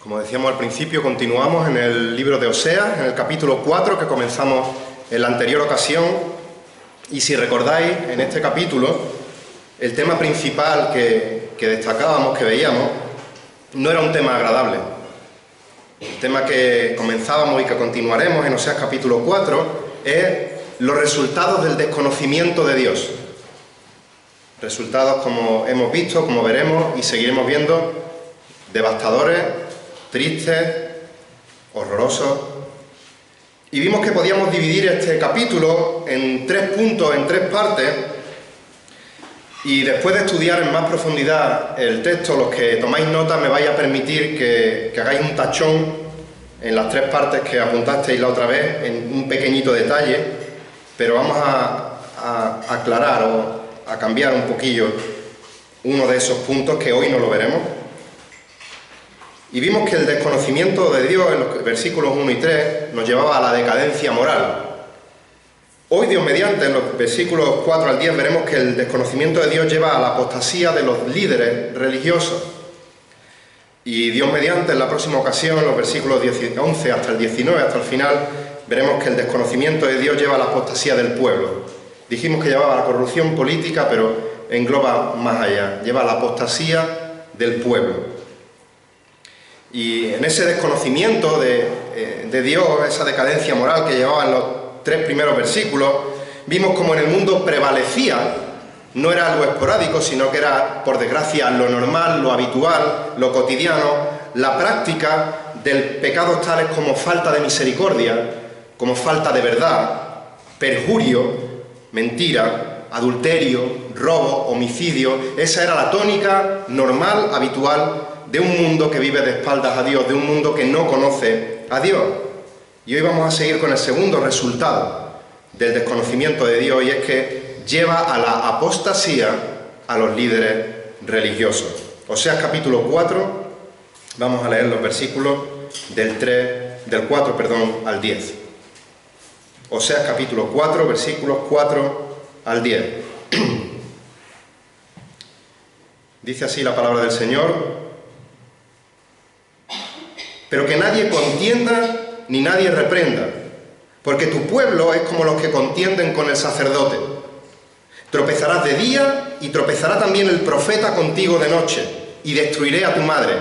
Como decíamos al principio, continuamos en el libro de Oseas, en el capítulo 4 que comenzamos en la anterior ocasión. Y si recordáis, en este capítulo, el tema principal que destacábamos, que veíamos, no era un tema agradable. El tema que comenzábamos y que continuaremos en Oseas capítulo 4 es los resultados del desconocimiento de Dios. Resultados, como hemos visto, como veremos y seguiremos viendo, devastadores, tristes, horrorosos. Y vimos que podíamos dividir este capítulo en 3 puntos, en 3 partes, y después de estudiar en más profundidad el texto, los que tomáis nota me vais a permitir que hagáis un tachón en las 3 partes que apuntasteis la otra vez, en un pequeñito detalle, pero vamos a aclarar o a cambiar un poquillo uno de esos puntos que hoy no lo veremos. Y vimos que el desconocimiento de Dios en los versículos 1 y 3 nos llevaba a la decadencia moral. Hoy, Dios mediante, en los versículos 4 al 10 veremos que el desconocimiento de Dios lleva a la apostasía de los líderes religiosos. Y Dios mediante, en la próxima ocasión, en los versículos 11 hasta el 19, hasta el final, veremos que el desconocimiento de Dios lleva a la apostasía del pueblo. Dijimos que llevaba a la corrupción política, pero engloba más allá, lleva a la apostasía del pueblo. Y en ese desconocimiento de Dios, esa decadencia moral que llevaban los 3 primeros versículos, vimos como en el mundo prevalecía, no era algo esporádico, sino que era, por desgracia, lo normal, lo habitual, lo cotidiano, la práctica del pecados tales como falta de misericordia, como falta de verdad, perjurio, mentira, adulterio, robo, homicidio. Esa era la tónica normal, habitual, de un mundo que vive de espaldas a Dios, de un mundo que no conoce a Dios. Y hoy vamos a seguir con el segundo resultado del desconocimiento de Dios, y es que lleva a la apostasía a los líderes religiosos. Oseas capítulo 4, vamos a leer los versículos del 4 al 10. Oseas capítulo 4, versículos 4 al 10. Dice así la palabra del Señor: pero que nadie contienda ni nadie reprenda, porque tu pueblo es como los que contienden con el sacerdote. Tropezarás de día y tropezará también el profeta contigo de noche, y destruiré a tu madre.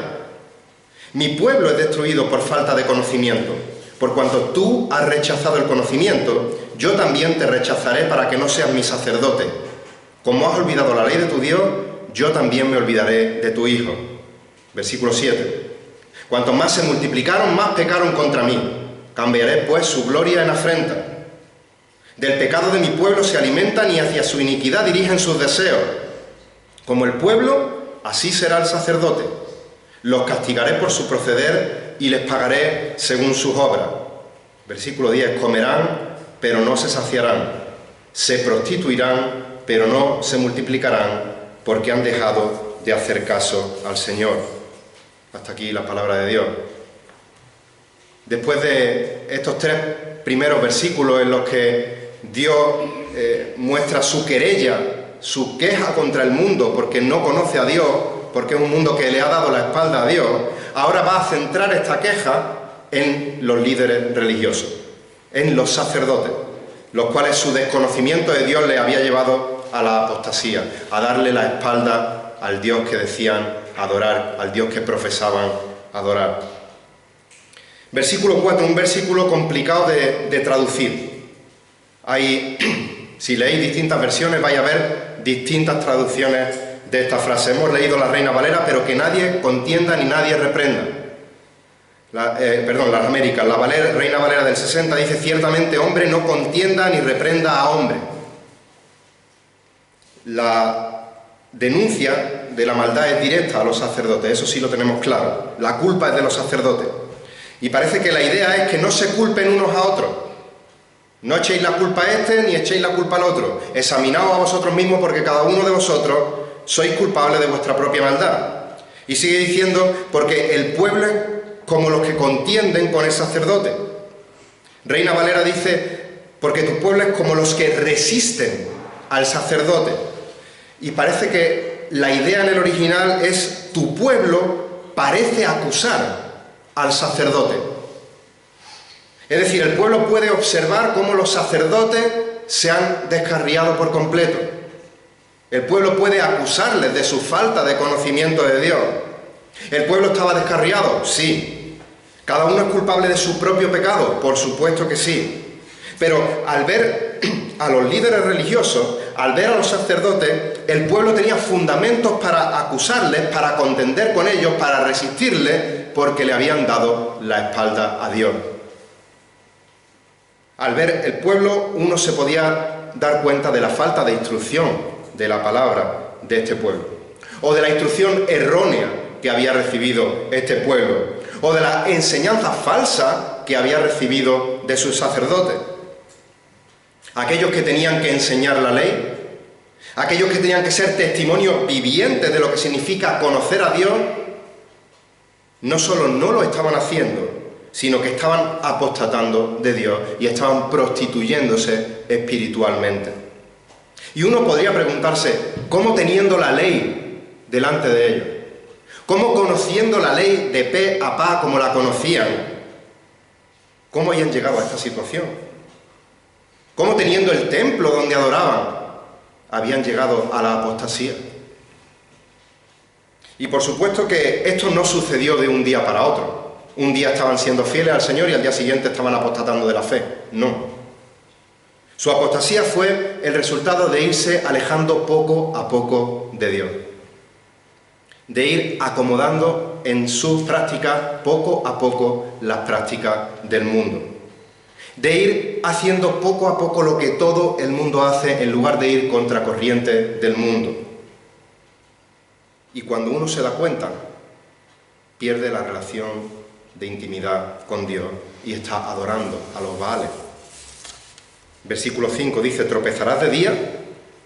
Mi pueblo es destruido por falta de conocimiento. Por cuanto tú has rechazado el conocimiento, yo también te rechazaré para que no seas mi sacerdote. Como has olvidado la ley de tu Dios, yo también me olvidaré de tu hijo. Versículo 7. Cuanto más se multiplicaron, más pecaron contra mí. Cambiaré pues su gloria en afrenta. Del pecado de mi pueblo se alimentan y hacia su iniquidad dirigen sus deseos. Como el pueblo, así será el sacerdote. Los castigaré por su proceder y les pagaré según sus obras. Versículo 10. Comerán, pero no se saciarán. Se prostituirán, pero no se multiplicarán, porque han dejado de hacer caso al Señor. Hasta aquí la palabra de Dios. Después de estos 3 primeros versículos en los que Dios muestra su querella, su queja contra el mundo porque no conoce a Dios, porque es un mundo que le ha dado la espalda a Dios, ahora va a centrar esta queja en los líderes religiosos, en los sacerdotes, los cuales su desconocimiento de Dios les había llevado a la apostasía, a darle la espalda al Dios que decían adorar, al Dios que profesaban adorar. Versículo 4, un versículo complicado de traducir. Si leéis distintas versiones vais a ver distintas traducciones de esta frase. Hemos leído la Reina Valera, pero que nadie contienda ni nadie reprenda. Las Américas, Reina Valera del 60 dice: ciertamente hombre no contienda ni reprenda a hombre. La denuncia de la maldad es directa a los sacerdotes, eso sí lo tenemos claro. La culpa es de los sacerdotes. Y parece que la idea es que no se culpen unos a otros. No echéis la culpa a este ni echéis la culpa al otro. Examinaos a vosotros mismos, porque cada uno de vosotros sois culpables de vuestra propia maldad. Y sigue diciendo: porque el pueblo es como los que contienden con el sacerdote. Reina Valera dice: porque tu pueblo es como los que resisten al sacerdote. Y parece que la idea en el original es: tu pueblo parece acusar al sacerdote. Es decir, el pueblo puede observar cómo los sacerdotes se han descarriado por completo. El pueblo puede acusarles de su falta de conocimiento de Dios. ¿El pueblo estaba descarriado? Sí. ¿Cada uno es culpable de su propio pecado? Por supuesto que sí. Pero al ver a los líderes religiosos, al ver a los sacerdotes, el pueblo tenía fundamentos para acusarles, para contender con ellos, para resistirles, porque le habían dado la espalda a Dios. Al ver el pueblo, uno se podía dar cuenta de la falta de instrucción de la palabra de este pueblo, o de la instrucción errónea que había recibido este pueblo, o de la enseñanza falsa que había recibido de sus sacerdotes. Aquellos que tenían que enseñar la ley, aquellos que tenían que ser testimonios vivientes de lo que significa conocer a Dios, no solo no lo estaban haciendo, sino que estaban apostatando de Dios y estaban prostituyéndose espiritualmente. Y uno podría preguntarse, ¿cómo teniendo la ley delante de ellos? ¿Cómo conociendo la ley de pe a pa como la conocían? ¿Cómo habían llegado a esta situación? ¿Cómo teniendo el templo donde adoraban, habían llegado a la apostasía? Y por supuesto que esto no sucedió de un día para otro. Un día estaban siendo fieles al Señor y al día siguiente estaban apostatando de la fe. No. Su apostasía fue el resultado de irse alejando poco a poco de Dios. De ir acomodando en sus prácticas poco a poco las prácticas del mundo. De ir haciendo poco a poco lo que todo el mundo hace en lugar de ir contracorriente del mundo. Y cuando uno se da cuenta, pierde la relación de intimidad con Dios y está adorando a los Baales. Versículo 5 dice, tropezarás de día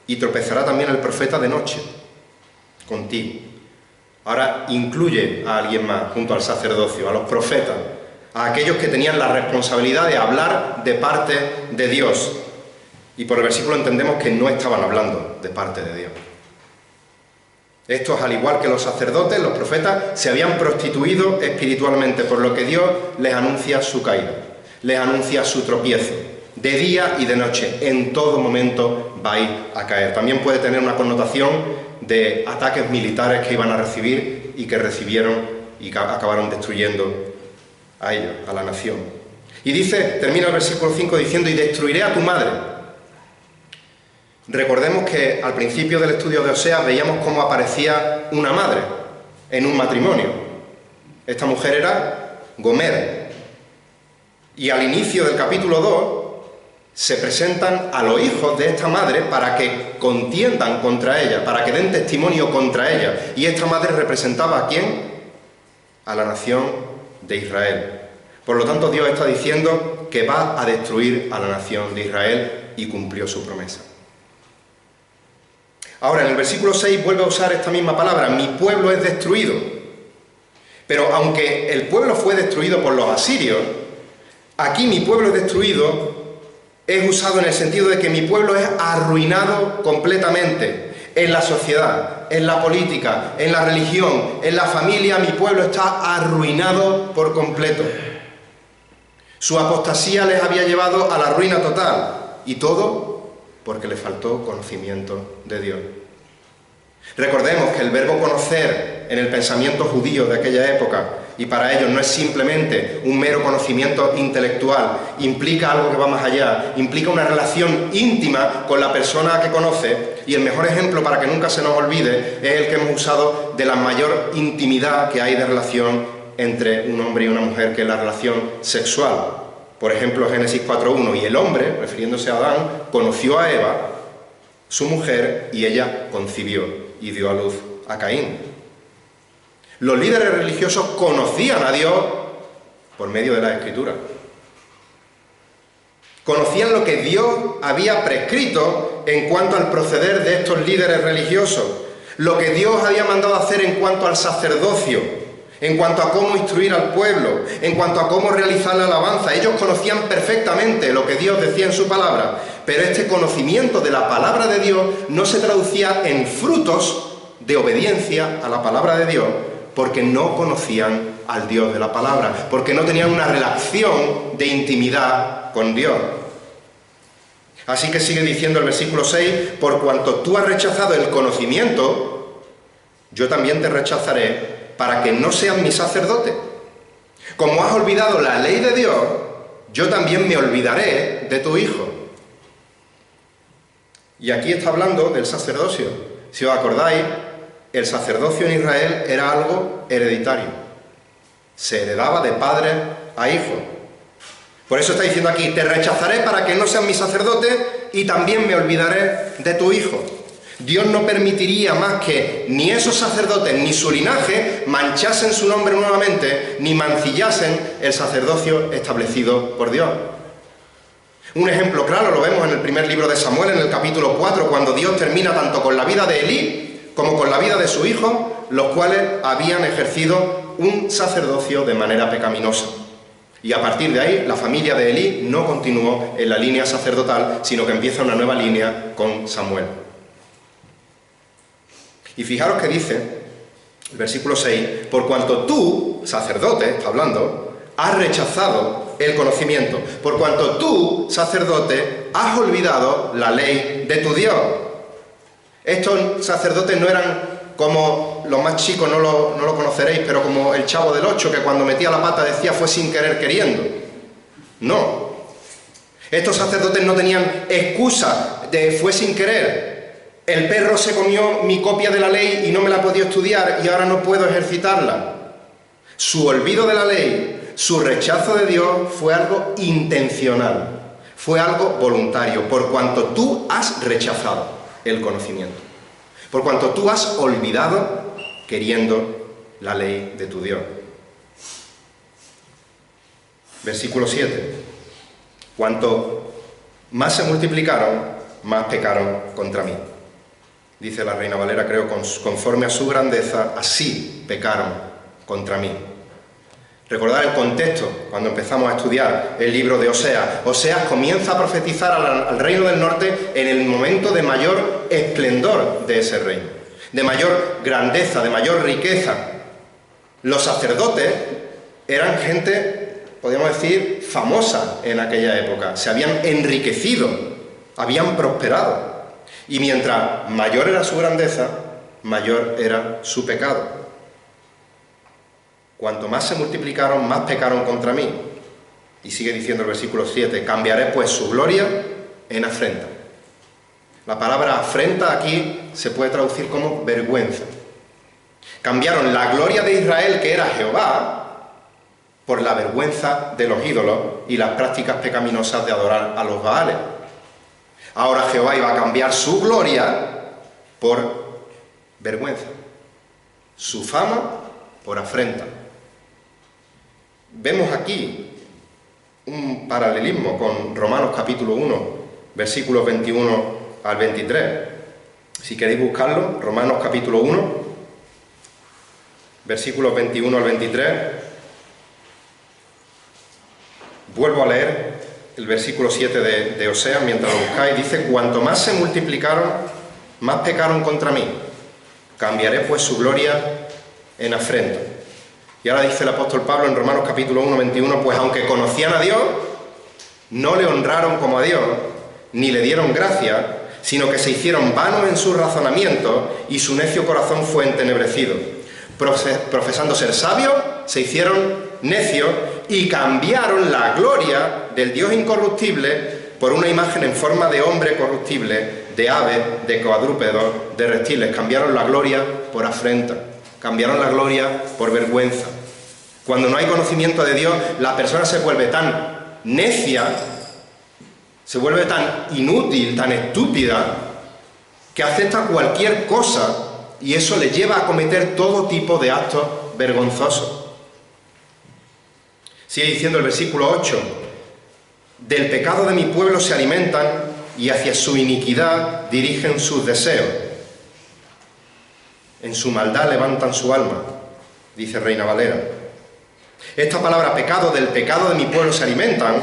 y tropezará también el profeta de noche contigo. Ahora incluye a alguien más junto al sacerdocio, a los profetas, a aquellos que tenían la responsabilidad de hablar de parte de Dios. Y por el versículo entendemos que no estaban hablando de parte de Dios. Estos, al igual que los sacerdotes, los profetas, se habían prostituido espiritualmente, por lo que Dios les anuncia su caída, les anuncia su tropiezo. De día y de noche, en todo momento vais a caer. También puede tener una connotación de ataques militares que iban a recibir y que recibieron y acabaron destruyendo a ellos, a la nación. Y dice, termina el versículo 5 diciendo, y destruiré a tu madre. Recordemos que al principio del estudio de Oseas veíamos cómo aparecía una madre en un matrimonio. Esta mujer era Gomer. Y al inicio del capítulo 2 se presentan a los hijos de esta madre para que contiendan contra ella, para que den testimonio contra ella. Y esta madre representaba ¿a quién? A la nación de Israel. Por lo tanto, Dios está diciendo que va a destruir a la nación de Israel y cumplió su promesa. Ahora, en el versículo 6 vuelve a usar esta misma palabra, mi pueblo es destruido. Pero aunque el pueblo fue destruido por los asirios, aquí mi pueblo es destruido es usado en el sentido de que mi pueblo es arruinado completamente. En la sociedad, en la política, en la religión, en la familia, mi pueblo está arruinado por completo. Su apostasía les había llevado a la ruina total. Y todo porque le faltó conocimiento de Dios. Recordemos que el verbo conocer en el pensamiento judío de aquella época, y para ellos no es simplemente un mero conocimiento intelectual, implica algo que va más allá, implica una relación íntima con la persona que conoce, y el mejor ejemplo para que nunca se nos olvide es el que hemos usado de la mayor intimidad que hay de relación entre un hombre y una mujer, que es la relación sexual. Por ejemplo, Génesis 4.1, y el hombre, refiriéndose a Adán, conoció a Eva, su mujer, y ella concibió y dio a luz a Caín. Los líderes religiosos conocían a Dios por medio de la Escritura. Conocían lo que Dios había prescrito en cuanto al proceder de estos líderes religiosos, lo que Dios había mandado hacer en cuanto al sacerdocio, en cuanto a cómo instruir al pueblo, en cuanto a cómo realizar la alabanza. Ellos conocían perfectamente lo que Dios decía en su palabra, pero este conocimiento de la palabra de Dios no se traducía en frutos de obediencia a la palabra de Dios, porque no conocían al Dios de la palabra, porque no tenían una relación de intimidad con Dios. Así que sigue diciendo el versículo 6, por cuanto tú has rechazado el conocimiento, yo también te rechazaré para que no seas mi sacerdote. Como has olvidado la ley de Dios, yo también me olvidaré de tu hijo. Y aquí está hablando del sacerdocio. Si os acordáis, el sacerdocio en Israel era algo hereditario. Se heredaba de padre a hijo. Por eso está diciendo aquí, te rechazaré para que no seas mi sacerdote y también me olvidaré de tu hijo. Dios no permitiría más que ni esos sacerdotes ni su linaje manchasen su nombre nuevamente, ni mancillasen el sacerdocio establecido por Dios. Un ejemplo claro lo vemos en el primer libro de Samuel, en el capítulo 4, cuando Dios termina tanto con la vida de Elí como con la vida de su hijo, los cuales habían ejercido un sacerdocio de manera pecaminosa. Y a partir de ahí, la familia de Elí no continuó en la línea sacerdotal, sino que empieza una nueva línea con Samuel. Y fijaros que dice, el versículo 6, por cuanto tú, sacerdote, está hablando, has rechazado el conocimiento, por cuanto tú, sacerdote, has olvidado la ley de tu Dios. Estos sacerdotes no eran como los más chicos, no lo conoceréis, pero como el Chavo del Ocho, que cuando metía la pata decía fue sin querer queriendo. No. Estos sacerdotes no tenían excusa de fue sin querer. El perro se comió mi copia de la ley y no me la ha podido estudiar y ahora no puedo ejercitarla. Su olvido de la ley, su rechazo de Dios fue algo intencional, fue algo voluntario, por cuanto tú has rechazado el conocimiento. Por cuanto tú has olvidado queriendo la ley de tu Dios. Versículo 7. Cuanto más se multiplicaron, más pecaron contra mí. Dice la Reina Valera, creo, conforme a su grandeza, así pecaron contra mí. Recordad el contexto cuando empezamos a estudiar el libro de Oseas. Oseas comienza a profetizar al reino del norte en el momento de mayor esplendor de ese reino, de mayor grandeza, de mayor riqueza. Los sacerdotes eran gente, podríamos decir, famosa en aquella época. Se habían enriquecido, habían prosperado. Y mientras mayor era su grandeza, mayor era su pecado. Cuanto más se multiplicaron, más pecaron contra mí. Y sigue diciendo el versículo 7, cambiaré pues su gloria en afrenta. La palabra afrenta aquí se puede traducir como vergüenza. Cambiaron la gloria de Israel, que era Jehová, por la vergüenza de los ídolos y las prácticas pecaminosas de adorar a los Baales. Ahora Jehová iba a cambiar su gloria por vergüenza, su fama por afrenta. Vemos aquí un paralelismo con Romanos capítulo 1, versículos 21 al 23. Si queréis buscarlo, Romanos capítulo 1, versículos 21 al 23. Vuelvo a leer el versículo 7 de Oseas mientras lo buscáis. Dice, cuanto más se multiplicaron, más pecaron contra mí. Cambiaré pues su gloria en afrenta. Y ahora dice el apóstol Pablo en Romanos capítulo 1, 21, pues aunque conocían a Dios, no le honraron como a Dios, ni le dieron gracia, sino que se hicieron vanos en sus razonamientos y su necio corazón fue entenebrecido. Profesando ser sabios, se hicieron necios y cambiaron la gloria del Dios incorruptible por una imagen en forma de hombre corruptible, de ave, de cuadrúpedos, de reptiles. Cambiaron la gloria por afrenta. Cambiaron la gloria por vergüenza. Cuando no hay conocimiento de Dios, la persona se vuelve tan necia, se vuelve tan inútil, tan estúpida, que acepta cualquier cosa y eso le lleva a cometer todo tipo de actos vergonzosos. Sigue diciendo el versículo 8, del pecado de mi pueblo se alimentan y hacia su iniquidad dirigen sus deseos. En su maldad levantan su alma, dice Reina Valera. Esta palabra pecado, del pecado de mi pueblo se alimentan,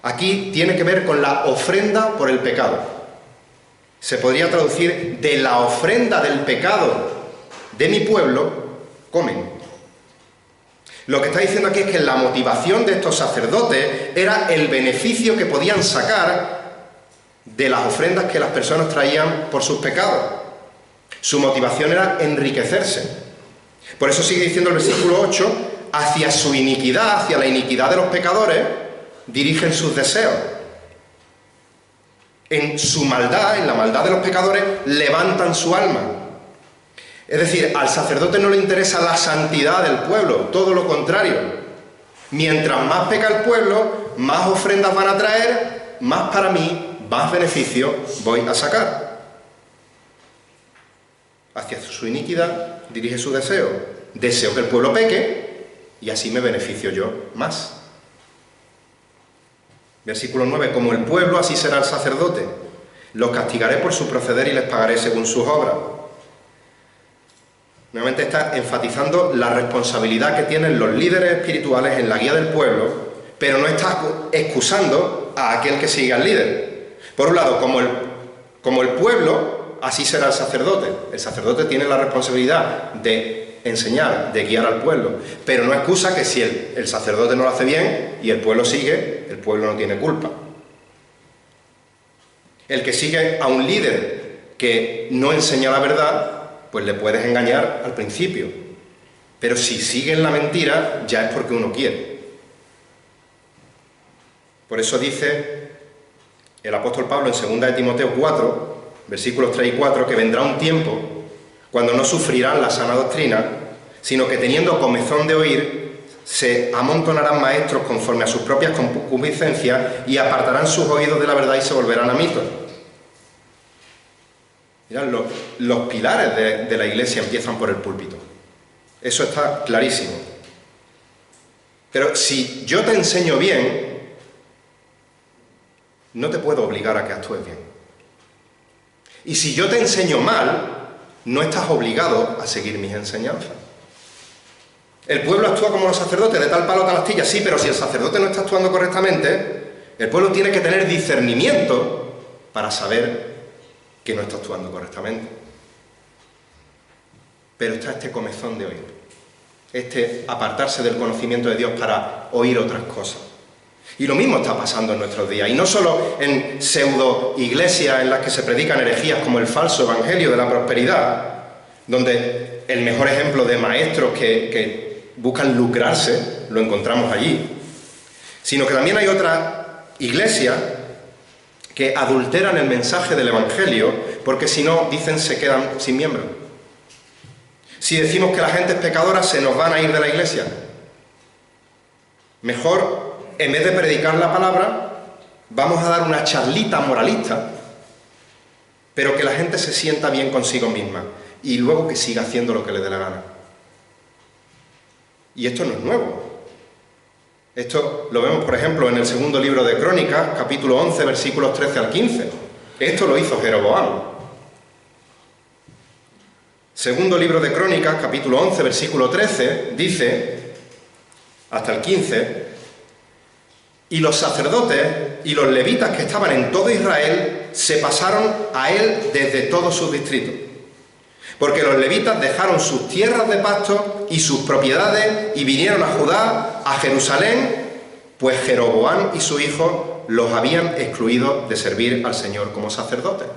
aquí tiene que ver con la ofrenda por el pecado. Se podría traducir, de la ofrenda del pecado de mi pueblo, comen. Lo que está diciendo aquí es que la motivación de estos sacerdotes era el beneficio que podían sacar de las ofrendas que las personas traían por sus pecados. Su motivación era enriquecerse. Por eso sigue diciendo el versículo 8, hacia su iniquidad, hacia la iniquidad de los pecadores, dirigen sus deseos. En su maldad, en la maldad de los pecadores, levantan su alma. Es decir, al sacerdote no le interesa la santidad del pueblo, todo lo contrario. Mientras más peca el pueblo, más ofrendas van a traer, más para mí, más beneficio voy a sacar. Hacia su iniquidad dirige su deseo. Deseo que el pueblo peque y así me beneficio yo más. Versículo 9, como el pueblo, así será el sacerdote. Los castigaré por su proceder y les pagaré según sus obras. Nuevamente está enfatizando la responsabilidad que tienen los líderes espirituales en la guía del pueblo, pero no está excusando a aquel que sigue al líder. Por un lado, como el pueblo, así será el sacerdote. El sacerdote tiene la responsabilidad de enseñar, de guiar al pueblo, pero no excusa que si el sacerdote no lo hace bien y el pueblo sigue, el pueblo no tiene culpa. El que sigue a un líder que no enseña la verdad, pues le puedes engañar al principio, pero si sigue en la mentira ya es porque uno quiere. Por eso dice el apóstol Pablo en 2 Timoteo 4, versículos 3 y 4, que vendrá un tiempo cuando no sufrirán la sana doctrina, sino que teniendo comezón de oír, se amontonarán maestros conforme a sus propias concupiscencias y apartarán sus oídos de la verdad y se volverán a mitos. Mirad, los pilares de la iglesia empiezan por el púlpito. Eso está clarísimo. Pero si yo te enseño bien, no te puedo obligar a que actúes bien. Y si yo te enseño mal, no estás obligado a seguir mis enseñanzas. El pueblo actúa como los sacerdotes, de tal palo tal astilla, sí, pero si el sacerdote no está actuando correctamente, el pueblo tiene que tener discernimiento para saber que no está actuando correctamente. Pero está este comezón de oír, este apartarse del conocimiento de Dios para oír otras cosas. Y lo mismo está pasando en nuestros días, y no solo en pseudo iglesias en las que se predican herejías como el falso evangelio de la prosperidad, donde el mejor ejemplo de maestros que buscan lucrarse lo encontramos allí, sino que también hay otras iglesias que adulteran el mensaje del evangelio porque si no, dicen, se quedan sin miembros. Si decimos que la gente es pecadora, se nos van a ir de la iglesia. Mejor, en vez de predicar la palabra, vamos a dar una charlita moralista, pero que la gente se sienta bien consigo misma y luego que siga haciendo lo que le dé la gana. Y esto no es nuevo. Esto lo vemos, por ejemplo, en el segundo libro de Crónicas, capítulo 11, versículos 13 al 15. Esto lo hizo Jeroboam. Segundo libro de Crónicas, capítulo 11, versículo 13, dice, hasta el 15, y los sacerdotes y los levitas que estaban en todo Israel se pasaron a él desde todos sus distritos. Porque los levitas dejaron sus tierras de pasto y sus propiedades y vinieron a Judá, a Jerusalén, pues Jeroboam y su hijo los habían excluido de servir al Señor como sacerdotes.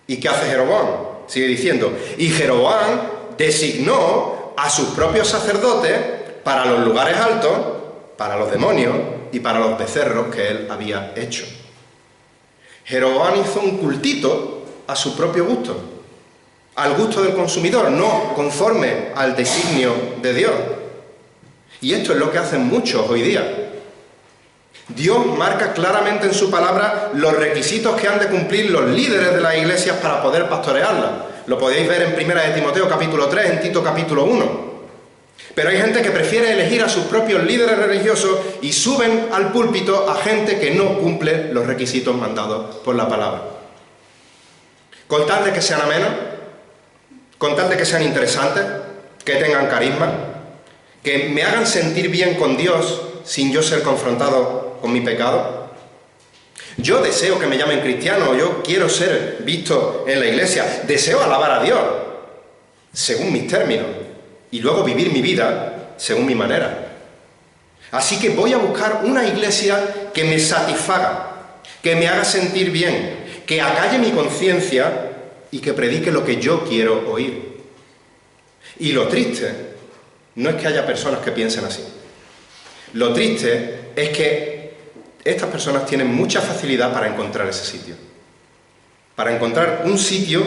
¿Y qué hace Jeroboam? Sigue diciendo, y Jeroboam designó a sus propios sacerdotes para los lugares altos, para los demonios y para los becerros que él había hecho. Jeroboam hizo un cultito a su propio gusto, al gusto del consumidor, no conforme al designio de Dios. Y esto es lo que hacen muchos hoy día. Dios marca claramente en su palabra los requisitos que han de cumplir los líderes de las iglesias para poder pastorearlas. Lo podéis ver en 1 Timoteo capítulo 3, en Tito capítulo 1. Pero hay gente que prefiere elegir a sus propios líderes religiosos y suben al púlpito a gente que no cumple los requisitos mandados por la palabra. Con tal de que sean amenos, con tal de que sean interesantes, que tengan carisma, que me hagan sentir bien con Dios sin yo ser confrontado con mi pecado. Yo deseo que me llamen cristiano, yo quiero ser visto en la iglesia, deseo alabar a Dios según mis términos y luego vivir mi vida según mi manera. Así que voy a buscar una iglesia que me satisfaga, que me haga sentir bien, que acalle mi conciencia y que predique lo que yo quiero oír. Y lo triste no es que haya personas que piensen así. Lo triste es que estas personas tienen mucha facilidad para encontrar ese sitio. Para encontrar un sitio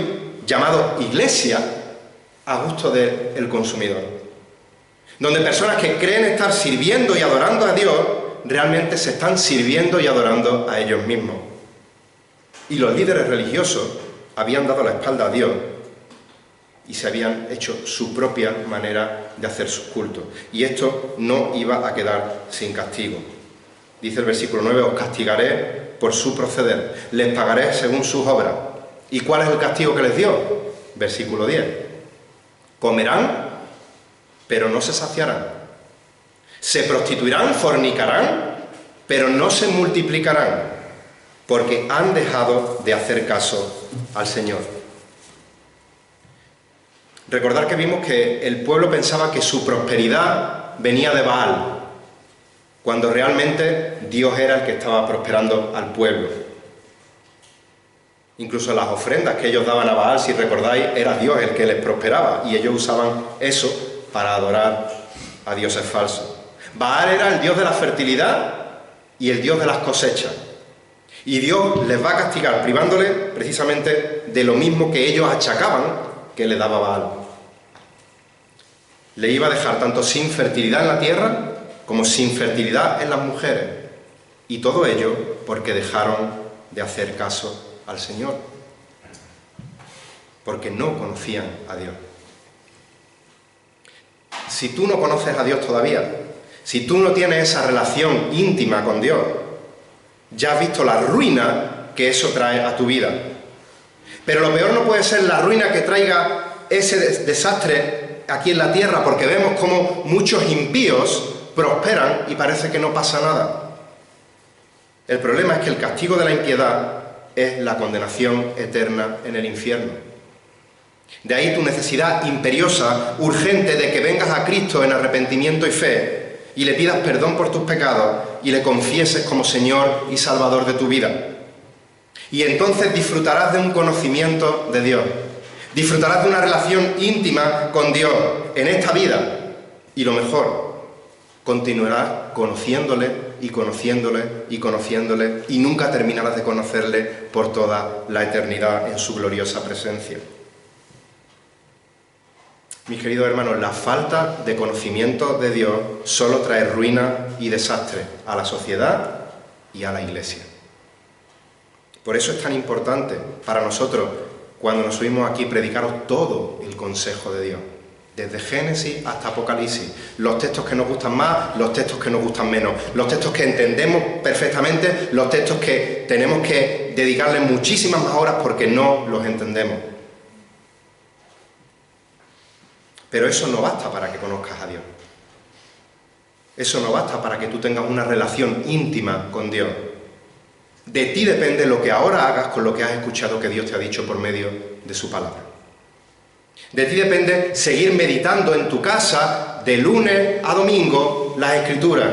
llamado iglesia a gusto del consumidor. Donde personas que creen estar sirviendo y adorando a Dios, realmente se están sirviendo y adorando a ellos mismos. Y los líderes religiosos habían dado la espalda a Dios y se habían hecho su propia manera de hacer sus cultos. Y esto no iba a quedar sin castigo. Dice el versículo 9, os castigaré por su proceder, les pagaré según sus obras. ¿Y cuál es el castigo que les dio? Versículo 10. Comerán, pero no se saciarán. Se prostituirán, fornicarán, pero no se multiplicarán, porque han dejado de hacer caso al Señor. Recordar que vimos que el pueblo pensaba que su prosperidad venía de Baal, cuando realmente Dios era el que estaba prosperando al pueblo. Incluso las ofrendas que ellos daban a Baal, si recordáis, era Dios el que les prosperaba, y ellos usaban eso para adorar a dioses falsos. Baal era el dios de la fertilidad y el dios de las cosechas. Y Dios les va a castigar privándole precisamente de lo mismo que ellos achacaban que le daba Baal. Le iba a dejar tanto sin fertilidad en la tierra como sin fertilidad en las mujeres. Y todo ello porque dejaron de hacer caso al Señor. Porque no conocían a Dios. Si tú no conoces a Dios todavía, si tú no tienes esa relación íntima con Dios, ya has visto la ruina que eso trae a tu vida. Pero lo peor no puede ser la ruina que traiga ese desastre aquí en la tierra, porque vemos cómo muchos impíos prosperan y parece que no pasa nada. El problema es que el castigo de la impiedad es la condenación eterna en el infierno. De ahí tu necesidad imperiosa, urgente, de que vengas a Cristo en arrepentimiento y fe y le pidas perdón por tus pecados y le confieses como Señor y Salvador de tu vida. Y entonces disfrutarás de un conocimiento de Dios. Disfrutarás de una relación íntima con Dios en esta vida. Y lo mejor, continuarás conociéndole y conociéndole y conociéndole y nunca terminarás de conocerle por toda la eternidad en su gloriosa presencia. Mis queridos hermanos, la falta de conocimiento de Dios solo trae ruina y desastre a la sociedad y a la Iglesia. Por eso es tan importante para nosotros, cuando nos subimos aquí, predicaros todo el consejo de Dios, desde Génesis hasta Apocalipsis, los textos que nos gustan más, los textos que nos gustan menos, los textos que entendemos perfectamente, los textos que tenemos que dedicarle muchísimas más horas porque no los entendemos. Pero eso no basta para que conozcas a Dios. Eso no basta para que tú tengas una relación íntima con Dios. De ti depende lo que ahora hagas con lo que has escuchado que Dios te ha dicho por medio de su palabra. De ti depende seguir meditando en tu casa de lunes a domingo las Escrituras.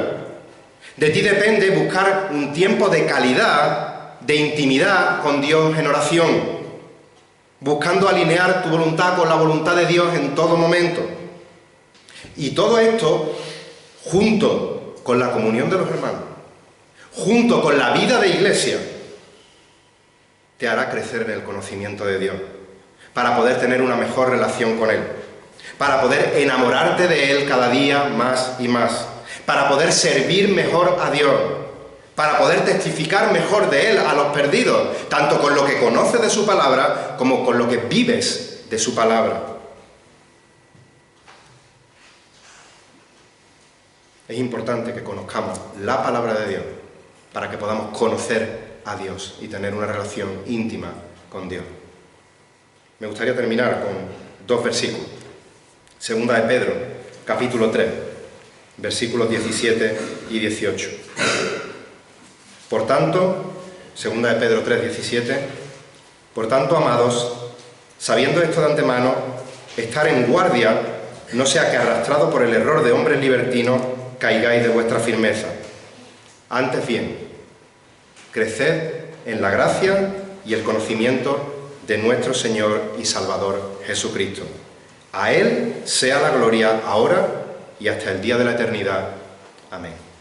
De ti depende buscar un tiempo de calidad, de intimidad con Dios en oración, buscando alinear tu voluntad con la voluntad de Dios en todo momento. Y todo esto, junto con la comunión de los hermanos, junto con la vida de iglesia, te hará crecer en el conocimiento de Dios, para poder tener una mejor relación con Él, para poder enamorarte de Él cada día más y más, para poder servir mejor a Dios, para poder testificar mejor de Él a los perdidos, tanto con lo que conoces de su palabra como con lo que vives de su palabra. Es importante que conozcamos la palabra de Dios para que podamos conocer a Dios y tener una relación íntima con Dios. Me gustaría terminar con dos versículos. Segunda de Pedro, capítulo 3, versículos 17 y 18. Por tanto, segunda de Pedro 3, 17, por tanto, amados, sabiendo esto de antemano, estar en guardia no sea que arrastrado por el error de hombres libertinos caigáis de vuestra firmeza. Antes bien, creced en la gracia y el conocimiento de nuestro Señor y Salvador Jesucristo. A Él sea la gloria ahora y hasta el día de la eternidad. Amén.